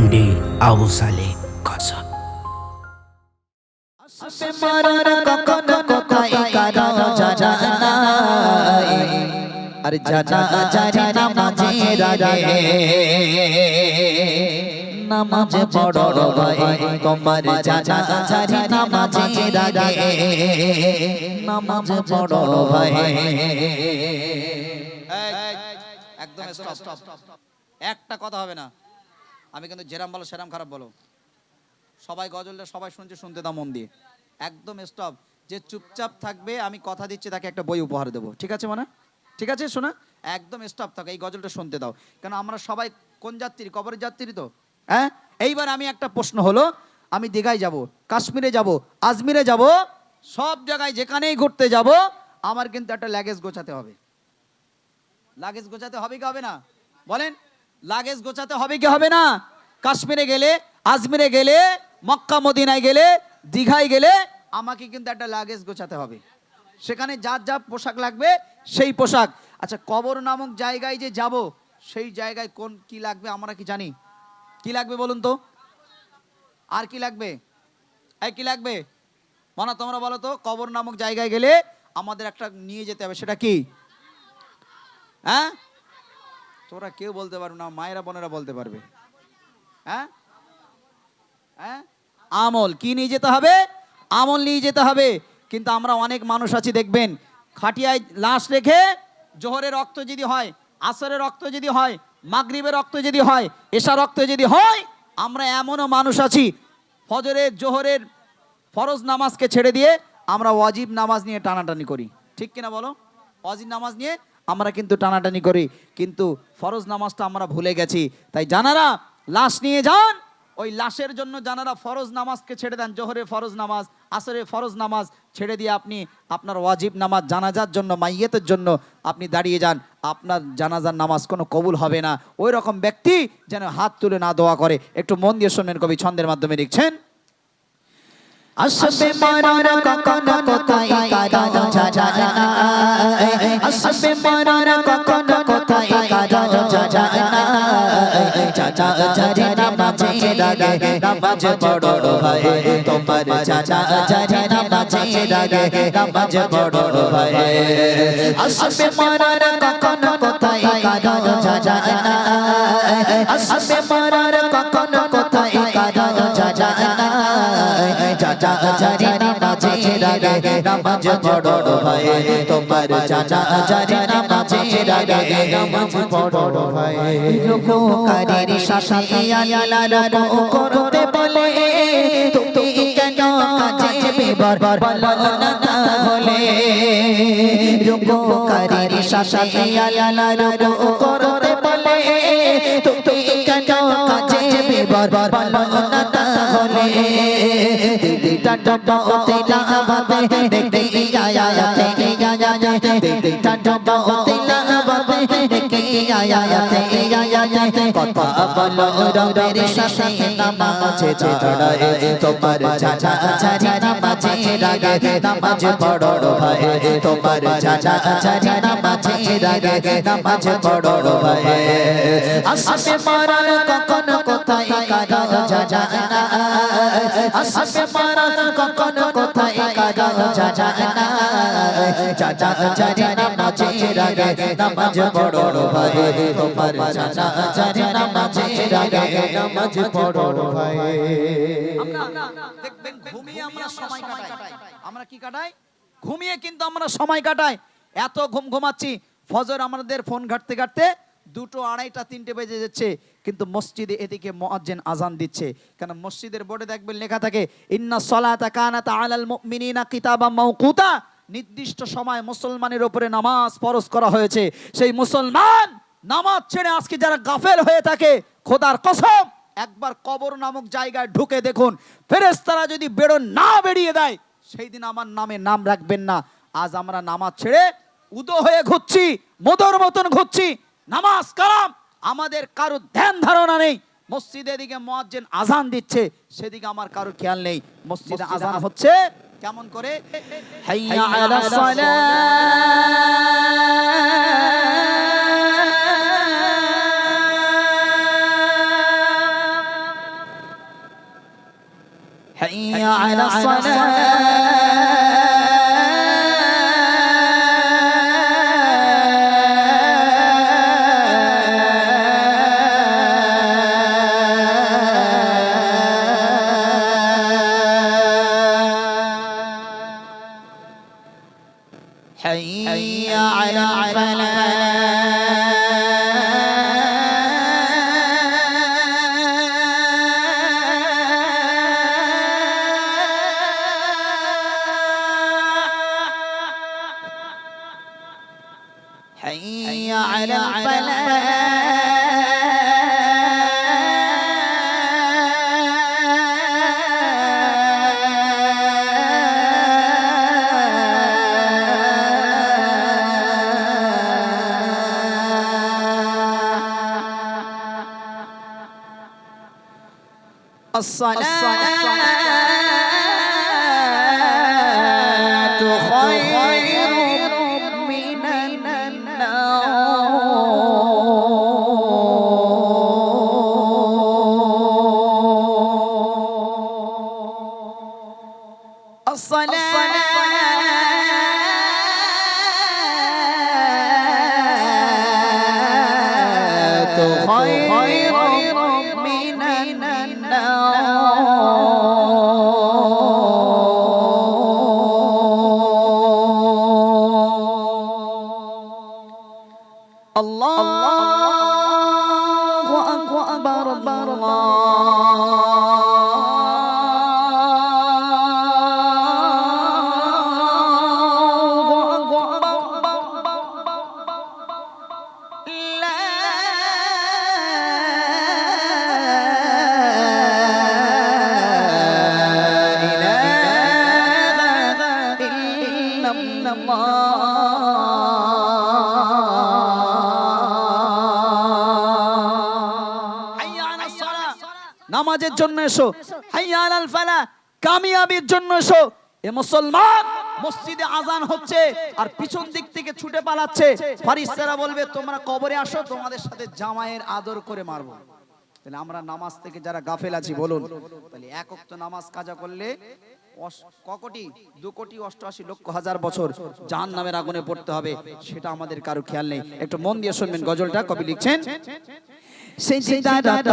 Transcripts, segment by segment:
MD Abu Saleh কাসাব। আসবে মরণ কখনো কোথায় কারো জানা নাই, আর জানা জারি নামাজের আগে নামাজ পড়ো ভাই, তোমার জানা জারি নামাজের আগে নামাজ পড়ো ভাই। একদম স্টপ, একটা কথা হবে না। আমি কিন্তু যেরাম বলো সেরাম খারাপ বলো, সবাই গজলটা সবাই শুনছে, শুনতে দাও মন দিয়ে। একদম স্টপ। যে চুপচাপ থাকবে আমি কথা দিচ্ছি তাকে একটা বই উপহার দেবো, ঠিক আছে? মানে ঠিক আছে, শোনা, একদম স্টপ থাকো, এই গজলটা শুনতে দাও। কেন আমরা সবাই কোন যাত্রী? কবরের যাত্রী তো। হ্যাঁ, এইবার আমি একটা প্রশ্ন হলো, আমি দীঘায় যাব, কাশ্মীরে যাব, আজমিরে যাব, সব জায়গায় যেখানেই ঘুরতে যাব, আমার কিন্তু একটা লাগেজ গোছাতে হবে। লাগেজ গোছাতে হবে কি হবে না? বলেন, লাগেজ গোছাতে হবে কি হবে না? কাশ্মীরে গেলে, আজমিরে গেলে, মক্কা মদিনায় গেলে, দীঘায় গেলে আমাকে কিন্তু একটা লাগেজ গোছাতে হবে। সেখানে যার যা পোশাক লাগবে সেই পোশাক। আচ্ছা, কবর নামক জায়গায় যে যাব, সেই জায়গায় কোন কি লাগবে আমরা কি জানি? কি লাগবে বলুন তো? আর কি লাগবে? এই কি লাগবে? মানা তোমরা বলো তো, কবর নামক জায়গায় গেলে আমাদের একটা নিয়ে যেতে হবে, সেটা কি? হ্যাঁ, তোরা কেউ বলতে পারবে না, মায়েরা বোনেরা বলতে পারবে। হ্যাঁ হ্যাঁ, আমল। কি নিয়ে যেতে হবে? আমল নিয়ে যেতে হবে। কিন্তু আমরা অনেক মানুষ আছি দেখবেন, খাটিয়ায় লাশ রেখে জোহরের রক্ত যদি হয়, আসরের রক্ত যদি হয়, মাগরিবের রক্ত যদি হয়, এশা রক্ত যদি হয়, আমরা এমনও মানুষ আছি ফজরের জোহরের ফরজ নামাজকে ছেড়ে দিয়ে আমরা ওয়াজিব নামাজ নিয়ে টানাটানি করি, ঠিক কিনা বলো? ওয়াজিব নামাজ নিয়ে আমরা কিন্তু টানাটানি করি, কিন্তু ফরজ নামাজটা আমরা ভুলে গেছি। তাই জানারা লাশ নিয়ে যান, ওই লাশের জন্য জানারা ফরজ নামাজকে ছেড়ে দেন, জোহরে ফরজ নামাজ, আসরে ফরজ নামাজ ছেড়ে দিয়ে আপনি আপনার ওয়াজিব নামাজ জানাজার জন্য, মাইয়েতের জন্য আপনি দাঁড়িয়ে যান, আপনার জানাজার নামাজ কোনো কবুল হবে না। ওই রকম ব্যক্তি যেন হাত তুলে না দোয়া করে। একটু মন দিয়ে শোনেন, কবি ছন্দের মাধ্যমে লিখছেন। আসবে মরণ কখনো কোথায় কারো জানা নাই, আসবে মরণ কখনো কোথায় কারো জানা নাই, জানা জারি নামাজের আগে নামাজ পড়ো ভাই, তোমার জানা জারি নামাজের আগে নামাজ পড়ো ভাই। আসবে মরণ কখনো কোথায় কারো জানা নাই, আসবে মরণ কখনো কোথায় কারো জানা নাই, জানা জারি নামাজের আগে নামাজ পড়ো ভাই, তোমার জানা জারি নামাজের আগে নামাজ পড়ো ভাই। রুকুকারীর সাথে আল্লাহ রুকু করতে বলে, তুমি কেন কাজে বিবর বলো না তাহলে? রুকুকারীর সাথে আল্লাহ রুকু করতে বলে, তুমি কেন কাজে বিবর বলো না তাহলে? দিলটা ডবাতে না ভাবে দেখতে আয়াতে আয়াতে, দিলটা ডবাতে না ভাবে দেখতে আয়াতে, কথা বলো রবের সাথে নামাজে দাঁড়ায়, তোমার জানা জারি নামাজের আগে নামাজ পড়ো ভাই, তোমার জানা জারি নামাজের আগে নামাজ পড়ো ভাই। আসবে মরণ কখনো কোথায় কারো জানা নাই, আসবে মরণ কখনো কোথায় কারো জানা নাই, জানা জারি নামাজের আগে নামাজ পড়ো ভাই, তোমার জানা জারি নামাজের আগে নামাজ পড়ো ভাই। আমরা দেখবেন ঘুমিয়ে আমরা সময় কাটাই। আমরা কি কাটাই? ঘুমিয়ে কিন্তু আমরা সময় কাটাই। এত ঘুম ঘুমাচ্ছি, ফজর আমাদের ফোন ঘাটতে ঘাটতে 2টো, 2:30, 3টে বেজে যাচ্ছে, কিন্তু মসজিদে এদিকে মুয়াজ্জিন আজান দিচ্ছে। কারণ মসজিদের বোর্ডে দেখবেন লেখা থাকে, ইন্না সলাতা কানাত আলাল মুমিনিনা কিতাবাম মাওকুতা, নির্দিষ্ট সময় মুসলমানের উপরে নামাজ ফরজ করা হয়েছে। সেই মুসলমান নামাজ ছেড়ে আজকে যারা গাফেল হয়ে থাকে, খোদার কসম একবার কবর নামক জায়গায় ঢুকে দেখুন, ফেরেশতারা যদি বেরো না বেরিয়ে দেয়, সেই দিন আমার নামে নাম রাখবেন না। আজ আমরা নামাজ ছেড়ে উদো হয়ে ঘুরছি, মোদর মতন ঘুরছি, নামাজ কালাম আমাদের কারো ধ্যান ধারণা নেই। মসজিদে দিকে মুয়াজ্জিন আজান দিচ্ছে, সেদিকে আমার কারো খেয়াল নেই। মসজিদে আজান হচ্ছে কেমন করে? হাইয়া আলাস সালাহ, على الصلاة حي على الفلاح حي على الصلاة خير من النوم الصلاة خير من النوم الله أكبر নামাজের জন্য এসো, হাইয়া আলাল ফালাহ কামিয়াবির জন্য এসো। এ মুসলমান, মসজিদে আজান হচ্ছে আর পিছন দিক থেকে ছুটে পালাচ্ছে, ফেরেশতারা বলবে তোমরা কবরে আসো, তোমাদের সাথে জামায়ের আদর করে মারবো। তাহলে আমরা নামাজ থেকে যারা গাফেল আছি বলুন, তাহলে এক ওয়াক্ত নামাজ কাজা করলে কোটি 2,88,00,000 বছর জাহান্নামের আগুনে পড়তে হবে, সেটা আমাদের কারো খেয়াল নেই। একটু মন দিয়ে শুনবেন গজলটা, কবি লিখছেন সেজদারত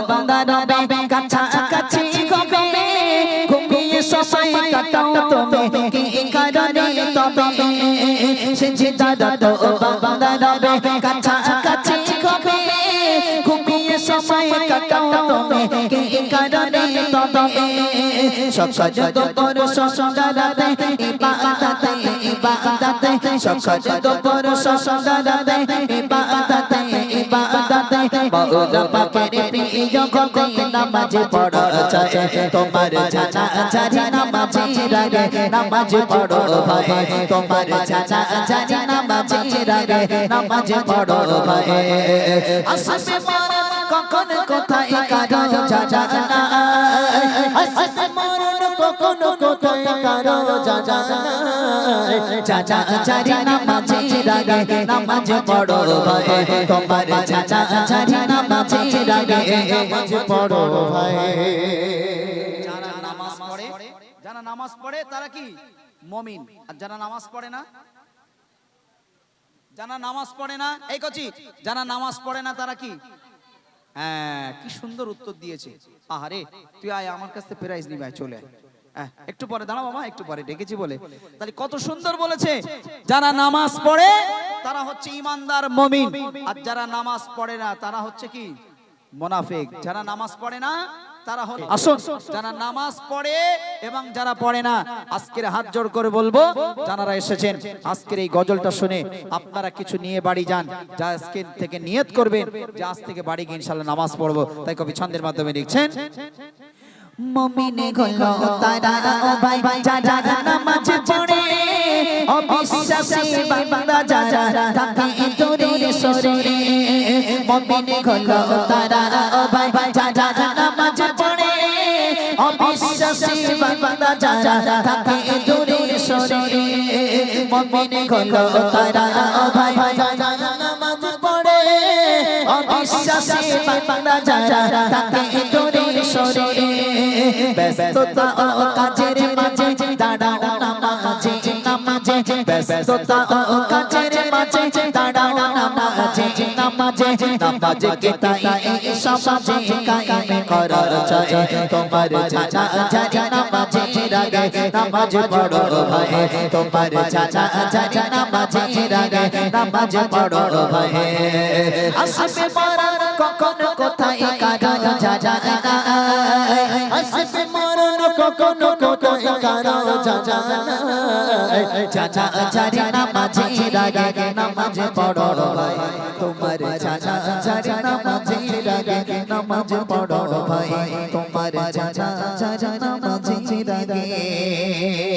বান্দা রবে কাছাকাছি হবে, ঘুমিয়ে সময় কাটাও তুমি কি কারণে তবে, সেজদারত বান্দা রবে কাছাকাছি হবে, ঘুমিয়ে সময় কাটাও তুমি কি কারণে তবে, সকজত পর সসদারাতে ইবাদতে ইবাদতে, সকজত পর সসদারাতে ইবাদতে ইবাদতে, মাওলা পাকের প্রিয় গতে নামাজ পড়ো চাই, তোমার জানাজারি নামাজে রাগে নামাজ পড়ো ভাই, তোমার জানাজারি নামাজে রাগে নামাজ পড়ো ভাই। আসবে মরণ কখন কোথায় কারো জানা নাই, আসবে মরণ কখন কোথায় কারো জানা নাই, জানাজারি নামাজে রাগে নামাজ পড়ো ভাই, তোমার জানাজারি নামাজে রাগে নামাজ পড়ো ভাই। যারা নামাজ পড়ে তারা কি মুমিন, আর যারা নামাজ পড়ে না, যারা নামাজ পড়ে না, এই কচি, যারা নামাজ পড়ে না তারা কি? হ্যাঁ, কি সুন্দর উত্তর দিয়েছে। আহারে, তুই আয় আমার কাছে প্রাইজ নিবি, চলে আয়। একটু পরে দাঁড়া বাবা, একটু পরে ডেকেছি বলে। তাহলে কত সুন্দর বলেছে, যারা নামাজ পড়ে তারা হচ্ছে ইমানদার মুমিন, আর যারা নামাজ পড়ে না তারা হচ্ছে কি? মুনাফিক। যারা নামাজ পড়ে না তারা হল, আসুন, যারা নামাজ পড়ে এবং যারা পড়ে না, আজকের হাত জোড় করে বলবো, যারা এসেছেন আজকের এই গজলটা শুনে আপনারা কিছু নিয়ে বাড়ি যান, যা আজকে থেকে নিয়ত করবেন যে আজ থেকে বাড়ি গিয়ে ইনশাআল্লাহ নামাজ পড়বো। তাই কবি ছন্দের মাধ্যমে লিখছেন, মুমিনে হলো তারা ও ভাই যারা নামাজ পড়ে, অবিশ্বাসী বান্দা যারা থাকে দূরে সরে, মুমিনে হলো তারা ও ভাই যারা নামাজ পড়ে, অবিশ্বাসী বান্দা যারা থাকে দূরে সরে, মুমিনে হলো তারা ও ভাই যারা নামাজ পড়ে, অবিশ্বাসী বান্দা যারা থাকে দূরে সরে, ব্যস্ততা ও কাজের মাঝে দাঁড়াও নামাজে নামাজে ব্যস্ততা ও কাজের মাঝে দাঁড়াও নামাজে নামাজে নামাজে কে তাই এই সমাজে কায়েম করা চাই তোমার চাচা চাচা নামাজে রাগে নামাজ পড়ো ভাই তোমার চাচা চাচা নামাজে রাগে নামাজ পড়ো ভাই আসবে মরণ কখন কোথায় কারো জানা নাই আসবে মরণ কখন কোথায় কারো জানা নাই চাচা চাচা নামাজে রাগে নামাজ পড়ো ভাই তোমার চাচা চাচা নামাজে রাগে নামাজ পড়ো ভাই তোমার চাচা চাচা নামাজে রাগে